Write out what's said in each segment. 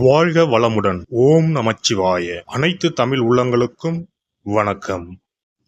வாழ்க வளமுடன். ஓம் நமச்சிவாய. அனைத்து தமிழ் உள்ளங்களுக்கும் வணக்கம்.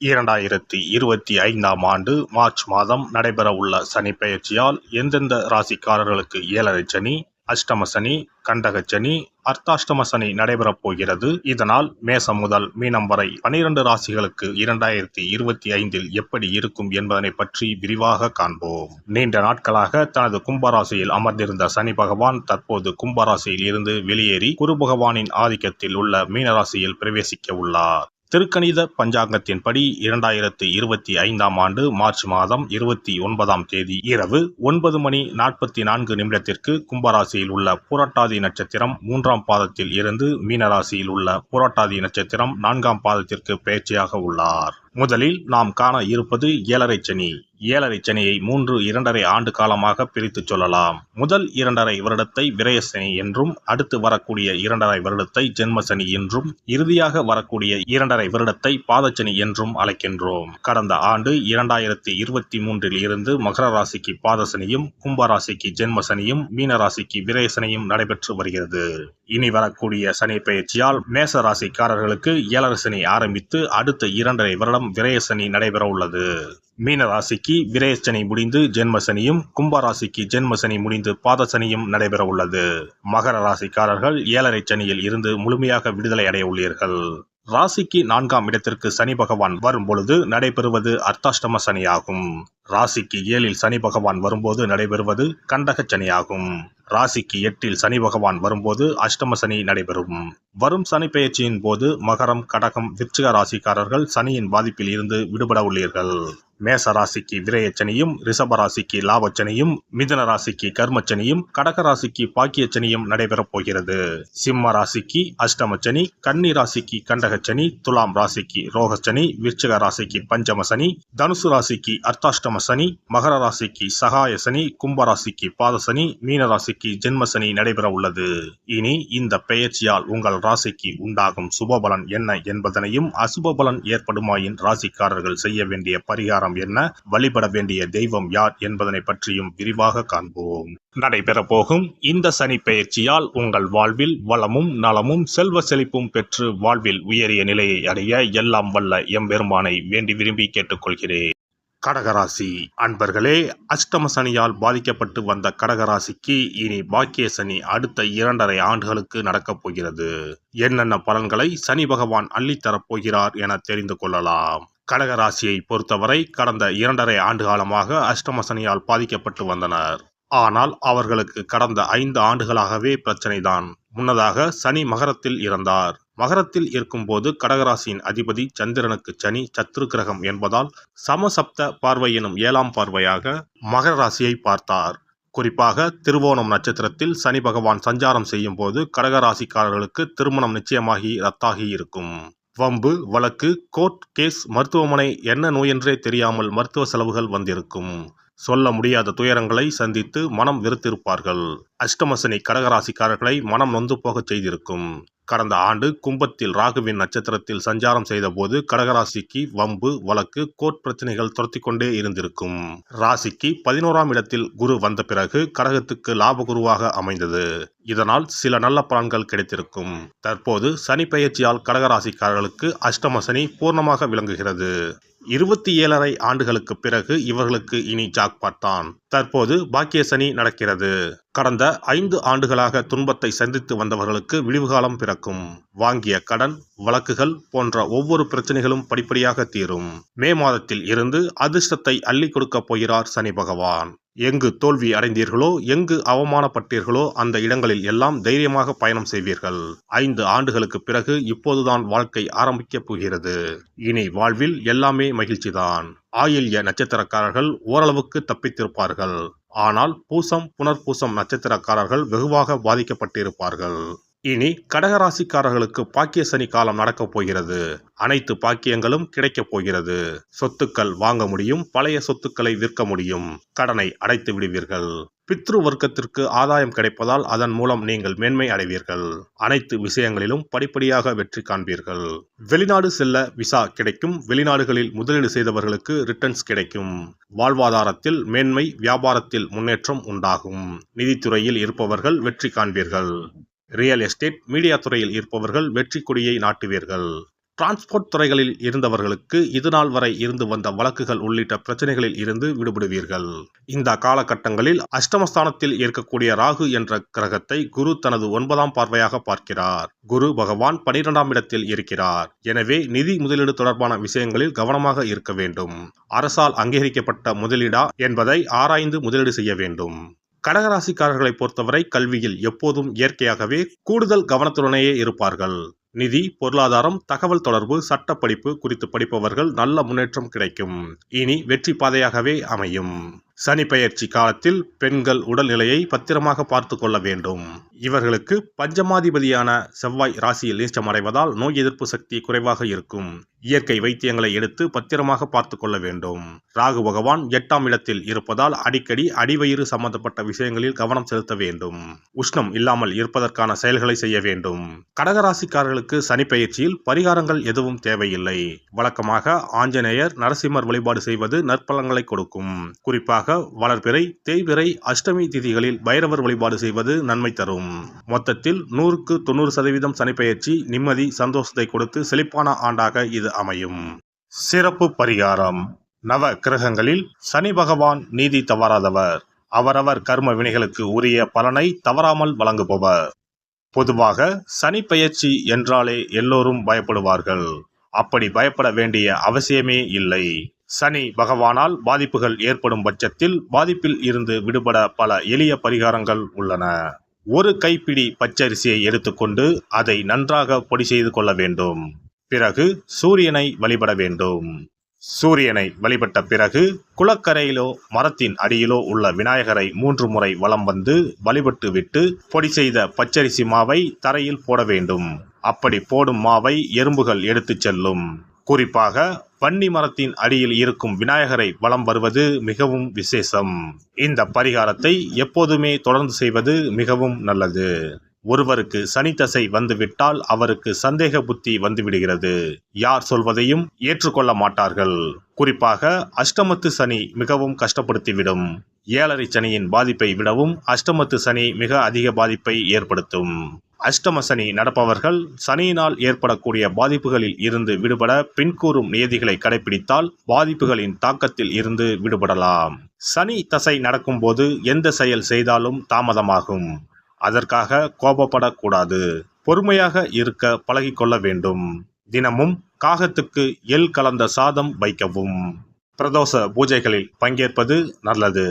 2025 ஆண்டு மார்ச் மாதம் நடைபெறவுள்ள சனி பெயர்ச்சியால் எந்தெந்த ராசிக்காரர்களுக்கு ஏழரை சனி, அஷ்டம சனி, கண்டக சனி, அர்த்தாஷ்டம சனி நடைபெறப் போகிறது. இதனால் மேசம் முதல் மீனம் வரை 12 ராசிகளுக்கு 2025 எப்படி இருக்கும் என்பதனை பற்றி விரிவாக காண்போம். நீண்ட நாட்களாக தனது கும்பராசியில் அமர்ந்திருந்த சனி பகவான் தற்போது கும்பராசியில் இருந்து வெளியேறி குரு பகவானின் ஆதிக்கத்தில் உள்ள மீனராசியில் பிரவேசிக்க உள்ளார். திருக்கணித பஞ்சாங்கத்தின்படி 2025 ஆண்டு மார்ச் மாதம் 29ஆம் தேதி இரவு 9:44 கும்பராசியில் உள்ள புரட்டாதி நட்சத்திரம் 3ஆம் பாதத்தில் இருந்து மீனராசியில் உள்ள புரட்டாதி நட்சத்திரம் 4ஆம் பாதத்திற்கு பெயர்ச்சியாக உள்ளார். முதலில் நாம் காண இருப்பது ஏழரை சனி. ஏழரை சனியை 2.5 ஆண்டு காலமாக பிரித்து சொல்லலாம். முதல் 2.5 வருடத்தை விரயசனி என்றும், அடுத்து வரக்கூடிய 2.5 வருடத்தை ஜென்மசனி என்றும், இறுதியாக வரக்கூடிய 2.5 வருடத்தை பாதச்சனி என்றும் அழைக்கின்றோம். கடந்த ஆண்டு 2023 இருந்து மகர ராசிக்கு பாதசனியும், கும்பராசிக்கு ஜென்மசனியும், மீனராசிக்கு விரயசனியும் நடைபெற்று வருகிறது. இனி வரக்கூடிய சனி பெயர்ச்சியால் மேச ராசிக்காரர்களுக்கு ஏழரை சனி ஆரம்பித்து அடுத்த 2.5 வருடம் விரயசனி நடைபெற உள்ளது. மீன ராசிக்கு விரயசனி முடிந்து ஜென்மசனியும், கும்பராசிக்கு ஜென்மசனி முடிந்து பாதசனியும் நடைபெற உள்ளது. மகர ராசிக்காரர்கள் ஏழரை சனியில் இருந்து முழுமையாக விடுதலை அடைய உள்ளீர்கள். ராசிக்கு 4ஆம் இடத்திற்கு சனி பகவான் வரும் பொழுது நடைபெறுவது அர்த்தாஷ்டம சனியாகும். ராசிக்கு 7இல் சனி பகவான் வரும்போது நடைபெறுவது கண்டக சனியாகும். ராசிக்கு 8இல் சனி பகவான் வரும்போது அஷ்டம சனி நடைபெறும். வரும் சனி பெயர்ச்சியின் போது மகரம், கடகம், விருச்சிக ராசிக்காரர்கள் சனியின் பாதிப்பில் இருந்து விடுபட உள்ளீர்கள். மேச ராசிக்கு விரயச்சனியும், ரிஷப ராசிக்கு லாபச்சனியும், மிதுன ராசிக்கு கர்மச்சனியும், கடக ராசிக்கு பாக்கியச்சனியும் நடைபெறப் போகிறது. சிம்ம ராசிக்கு அஷ்டமச்சனி, கன்னி ராசிக்கு கண்டகச்சனி, துலாம் ராசிக்கு ரோகச்சனி, விருச்சிக ராசிக்கு பஞ்சம சனி, தனுசு ராசிக்கு அர்த்தாஷ்டம சனி, மகர ராசிக்கு சகாய சனி, கும்பராசிக்கு பாதசனி, மீன ராசிக்கு ஜென்மசனி நடைபெற உள்ளது. இனி இந்த பெயர்ச்சியால் உங்கள் ராசிக்கு உண்டாகும் சுபபலன் என்ன என்பதனையும், அசுபபலன் ஏற்படுமாயின் ராசிக்காரர்கள் செய்ய வேண்டிய பரிகாரம் என்ன, வழிபட வேண்டிய தெய்வம் யார் என்பதனை பற்றியும் விரிவாக காண்போம். நடைபெற போகும் இந்த சனி பெயர்ச்சியால் உங்கள் வாழ்வில் வளமும் நலமும் செல்வ செழிப்பும் பெற்று வாழ்வில் உயரிய நிலையை அடைய எல்லாம் வல்ல எம்பெருமானை வேண்டி விரும்பி கேட்டுக்கொள்கிறேன். கடகராசி அன்பர்களே, அஷ்டம சனியால் பாதிக்கப்பட்டு வந்த கடகராசிக்கு இனி பாக்கிய சனி அடுத்த 2.5 ஆண்டுகளுக்கு நடக்கப் போகிறது. என்னென்ன பலன்களை சனி பகவான் அள்ளித்தரப் போகிறார் என தெரிந்து கொள்ளலாம். கடகராசியை பொறுத்தவரை கடந்த 2.5 ஆண்டு காலமாக அஷ்டம சனியால் பாதிக்கப்பட்டு வந்தனர். ஆனால் அவர்களுக்கு கடந்த 5 ஆண்டுகளாகவே பிரச்சனைதான். முன்னதாக சனி மகரத்தில் இருந்தார். மகரத்தில் இருக்கும்போது கடகராசியின் அதிபதி சந்திரனுக்கு சனி சத்ரு கிரகம் என்பதால் சமசப்த பார்வை எனும் 7ஆம் பார்வையாக மகர ராசியை பார்த்தார். குறிப்பாக திருவோணம் நட்சத்திரத்தில் சனி பகவான் சஞ்சாரம் செய்யும் போது கடகராசிக்காரர்களுக்கு திருமணம் நிச்சயமாகி ரத்தாகி இருக்கும். வம்பு, வழக்கு, கோர்ட் கேஸ், மருத்துவமனை, என்ன நோயென்றே தெரியாமல் மருத்துவ செலவுகள் வந்திருக்கும். சொல்ல முடியாத துயரங்களை சந்தித்து மனம் வெறுத்திருப்பார்கள். அஷ்டமசனி கடகராசிக்காரர்களை மனம் நொந்து போகச் செய்திருக்கும். கடந்த ஆண்டு கும்பத்தில் ராகுவின் நட்சத்திரத்தில் சஞ்சாரம் செய்த போது கடகராசிக்கு வம்பு, வழக்கு, கோர்ட் பிரச்சனைகள் துரத்தி கொண்டே இருந்திருக்கும். ராசிக்கு 11ஆம் இடத்தில் குரு வந்த பிறகு கடகத்துக்கு லாபகுருவாக அமைந்தது. இதனால் சில நல்ல பலன்கள் கிடைத்திருக்கும். தற்போது சனி பெயர்ச்சியால் கடகராசிக்காரர்களுக்கு அஷ்டம சனி பூர்ணமாக விளங்குகிறது. 27.5 ஆண்டுகளுக்கு பிறகு இவர்களுக்கு இனி ஜாக்பாட் தான். தற்போது பாக்கிய சனி நடக்கிறது. கடந்த 5 ஆண்டுகளாக துன்பத்தை சந்தித்து வந்தவர்களுக்கு விடிவுகாலம் பிறக்கும். வாங்கிய கடன், வழக்குகள் போன்ற ஒவ்வொரு பிரச்சனைகளும் படிப்படியாக தீரும். மே மாதத்தில் இருந்து அதிர்ஷ்டத்தை அள்ளி கொடுக்க போகிறார் சனி பகவான். எங்கு தோல்வி அடைந்தீர்களோ, எங்கு அவமானப்பட்டீர்களோ அந்த இடங்களில் எல்லாம் தைரியமாக பயணம் செய்வீர்கள். 5 ஆண்டுகளுக்கு பிறகு இப்போதுதான் வாழ்க்கை ஆரம்பிக்கப் போகிறது. இனி வாழ்வில் எல்லாமே மகிழ்ச்சிதான். ஆயில்ய நட்சத்திரக்காரர்கள் ஓரளவுக்கு தப்பித்திருப்பார்கள். ஆனால் பூசம், புனர்பூசம் நட்சத்திரக்காரர்கள் வெகுவாக பாதிக்கப்பட்டிருப்பார்கள். இனி கடகராசிக்காரர்களுக்கு பாக்கிய சனி காலம் நடக்கப் போகிறது. அனைத்து பாக்கியங்களும் கிடைக்கப் போகிறது. சொத்துக்கள் வாங்க முடியும், பழைய சொத்துக்களை விற்க முடியும், கடனை அடைத்து விடுவீர்கள். பித்ரு வர்க்கத்திற்கு ஆதாயம் கிடைப்பதால் அதன் மூலம் நீங்கள் மேன்மை அடைவீர்கள். அனைத்து விஷயங்களிலும் படிப்படியாக வெற்றி காண்பீர்கள். வெளிநாடு செல்ல விசா கிடைக்கும். வெளிநாடுகளில் முதலீடு செய்தவர்களுக்கு ரிட்டர்ன்ஸ் கிடைக்கும். வாழ்வாதாரத்தில் மேன்மை, வியாபாரத்தில் முன்னேற்றம் உண்டாகும். நிதித்துறையில் இருப்பவர்கள் வெற்றி காண்பீர்கள். ரியல் எஸ்டேட், மீடியா துறையில் இருப்பவர்கள் வெற்றி கொடியை நாட்டுவீர்கள். டிரான்ஸ்போர்ட் துறைகளில் இருந்தவர்களுக்கு இதுநாள் வரை இருந்து வந்த வழக்குகள் உள்ளிட்ட பிரச்சனைகளில் இருந்து விடுபடுவீர்கள். இந்த காலகட்டங்களில் அஷ்டமஸ்தானத்தில் இருக்கக்கூடிய ராகு என்ற கிரகத்தை குரு தனது 9ஆம் பார்வையாக பார்க்கிறார். குரு பகவான் 12ஆம் இடத்தில் இருக்கிறார். எனவே நிதி முதலீடு தொடர்பான விஷயங்களில் கவனமாக இருக்க வேண்டும். அரசால் அங்கீகரிக்கப்பட்ட முதலீடா என்பதை ஆராய்ந்து முதலீடு செய்ய வேண்டும். கடகராசிக்காரர்களை பொறுத்தவரை கல்வியில் எப்போதும் இயற்கையாகவே கூடுதல் கவனத்துடனேயே இருப்பார்கள். நிதி, பொருளாதாரம், தகவல் தொடர்பு, சட்ட படிப்பு குறித்து படிப்பவர்கள் நல்ல முன்னேற்றம் கிடைக்கும். இனி வெற்றி பாதையாகவே அமையும். சனி பெயர்ச்சி காலத்தில் பெண்கள் உடல்நிலையை பத்திரமாக பார்த்து கொள்ள வேண்டும். இவர்களுக்கு பஞ்சமாதிபதியான செவ்வாய் ராசியில் நீச்சமடைவதால் நோய் எதிர்ப்பு சக்தி குறைவாக இருக்கும். இயற்கை வைத்தியங்களை எடுத்து பத்திரமாக பார்த்து கொள்ள வேண்டும். ராகு பகவான் 8ஆம் இடத்தில் இருப்பதால் அடிக்கடி அடிவயிறு சம்பந்தப்பட்ட விஷயங்களில் கவனம் செலுத்த வேண்டும். உஷ்ணம் இல்லாமல் இருப்பதற்கான செயல்களை செய்ய வேண்டும். கடகராசிக்காரர்களுக்கு சனி பெயர்ச்சியில் பரிகாரங்கள் எதுவும் தேவையில்லை. வழக்கமாக ஆஞ்சநேயர், நரசிம்மர் வழிபாடு செய்வது நற்பலன்களை கொடுக்கும். குறிப்பாக வளர்பிறை, தேய்பிறை, அஷ்டமி திதிகளில் பைரவர் வழிபாடு செய்வது நன்மை தரும். மொத்தத்தில் 100க்கு 90% சனி பெயர்ச்சி நிம்மதி, சந்தோஷத்தை கொடுத்து செழிப்பான ஆண்டாக இது அமையும். சிறப்பு பரிகாரம். நவ கிரகங்களில் சனி பகவான் நீதி தவறாதவர். அவரவர் கர்ம வினைகளுக்கு உரிய பலனை தவறாமல் வழங்குபவர். பொதுவாக சனி பெயர்ச்சி என்றாலே எல்லோரும் பயப்படுவார்கள். அப்படி பயப்பட வேண்டிய அவசியமே இல்லை. சனி பகவானால் பாதிப்புகள் ஏற்படும் பட்சத்தில் பாதிப்பில் இருந்து விடுபட பல எளிய பரிகாரங்கள் உள்ளன. ஒரு கைப்பிடி பச்சரிசியை எடுத்துக்கொண்டு அதை நன்றாக பொடி செய்து கொள்ள வேண்டும். பிறகு சூரியனை வழிபட வேண்டும். சூரியனை வழிபட்ட பிறகு குளக்கரையிலோ மரத்தின் அடியிலோ உள்ள விநாயகரை 3 முறை வலம் வந்து வழிபட்டு விட்டு பொடி செய்த பச்சரிசி மாவை தரையில் போட வேண்டும். அப்படி போடும் மாவை எறும்புகள் எடுத்துச் செல்லும். குறிப்பாக வன்னி மரத்தின் அடியில் இருக்கும் விநாயகரை வலம் வருவது மிகவும் விசேஷம். இந்த பரிகாரத்தை எப்போதுமே தொடர்ந்து செய்வது மிகவும் நல்லது. ஒருவருக்கு சனி தசை வந்துவிட்டால் அவருக்கு சந்தேக புத்தி வந்துவிடுகிறது. யார் சொல்வதையும் ஏற்றுக்கொள்ள மாட்டார்கள். குறிப்பாக அஷ்டமத்து சனி மிகவும் கஷ்டப்படுத்திவிடும். 7.5 சனியின் பாதிப்பை விடவும் அஷ்டமத்து சனி மிக அதிக பாதிப்பை ஏற்படுத்தும். அஷ்டம சனி நடப்பவர்கள் சனியினால் ஏற்படக்கூடிய பாதிப்புகளில் இருந்து விடுபட பின்கூறும் நியதிகளை கடைபிடித்தால் பாதிப்புகளின் தாக்கத்தில் இருந்து விடுபடலாம். சனி தசை நடக்கும்போது எந்த செயல் செய்தாலும் தாமதமாகும். அதற்காக கோபப்படக்கூடாது. பொறுமையாக இருக்க பழகிக்கொள்ள வேண்டும். தினமும் காகத்துக்கு எள் கலந்த சாதம் வைக்கவும். பிரதோஷ பூஜைகளில் பங்கேற்பது நல்லது.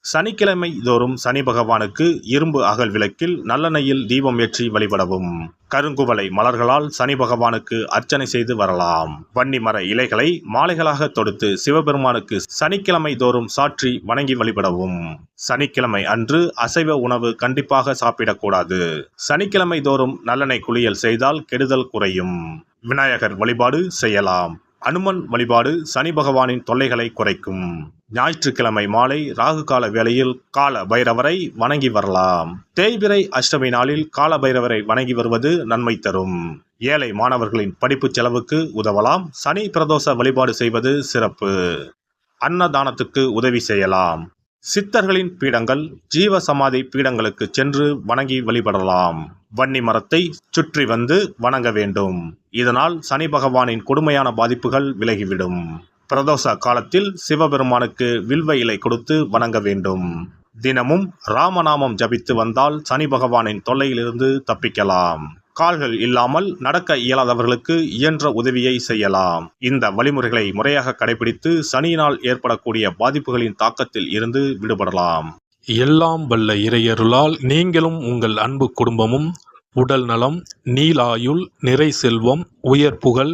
சனிக்கிழமை தோறும் சனி பகவானுக்கு இரும்பு அகல் விளக்கில் நல்லெண்ணெயில் தீபம் ஏற்றி வழிபடவும். கருங்குவளை மலர்களால் சனி பகவானுக்கு அர்ச்சனை செய்து வரலாம். வன்னி மர இலைகளை மாலைகளாக தொடுத்து சிவபெருமானுக்கு சனிக்கிழமை தோறும் சாற்றி வணங்கி வழிபடவும். சனிக்கிழமை அன்று அசைவ உணவு கண்டிப்பாக சாப்பிடக்கூடாது. சனிக்கிழமை தோறும் நல்லெண்ணெய் குளியல் செய்தால் கெடுதல் குறையும். விநாயகர் வழிபாடு செய்யலாம். அனுமன் வழிபாடு சனி பகவானின் தொல்லைகளை குறைக்கும். ஞாயிற்றுக்கிழமை மாலை ராகு கால வேளையில் கால பைரவரை வணங்கி வரலாம். தேய்பிறை அஷ்டமி நாளில் கால பைரவரை வணங்கி வருவது நன்மை தரும். ஏழை மாணவர்களின் படிப்பு செலவுக்கு உதவலாம். சனி பிரதோஷ வழிபாடு செய்வது சிறப்பு. அன்னதானத்துக்கு உதவி செய்யலாம். சித்தர்களின் பீடங்கள், ஜீவ சமாதி பீடங்களுக்கு சென்று வணங்கி வழிபடலாம். வன்னி மரத்தை சுற்றி வந்து வணங்க வேண்டும். இதனால் சனி பகவானின் கொடுமையான பாதிப்புகள் விலகிவிடும். பிரதோஷ காலத்தில் சிவபெருமானுக்கு வில்வ இலை கொடுத்து வணங்க வேண்டும். தினமும் ராமநாமம் ஜபித்து வந்தால் சனி பகவானின் தொல்லையிலிருந்து தப்பிக்கலாம். கால்கள் இல்லாமல் நடக்க இயலாதவர்களுக்கு இயன்ற உதவியை செய்யலாம். இந்த வழிமுறைகளை முறையாக கடைபிடித்து சனியினால் ஏற்படக்கூடிய பாதிப்புகளின் தாக்கத்தில் இருந்து விடுபடலாம். எல்லாம் வல்ல இறையருளால் நீங்களும் உங்கள் அன்பு குடும்பமும் உடல் நலம், நீலாயுள், நிறை செல்வம், உயர் புகழ்,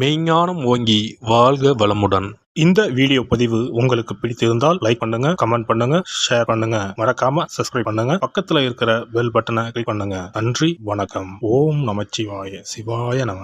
மெய்ஞானம் ஓங்கி வாழ்க வளமுடன். இந்த வீடியோ பதிவு உங்களுக்கு பிடித்திருந்தால் லைக் பண்ணுங்க, கமெண்ட் பண்ணுங்க, ஷேர் பண்ணுங்க. மறக்காம சப்ஸ்கிரைப் பண்ணுங்க. பக்கத்துல இருக்கிற பெல் பட்டனை கிளிக் பண்ணுங்க. நன்றி, வணக்கம். ஓம் நமச்சிவாய. சிவாய நம.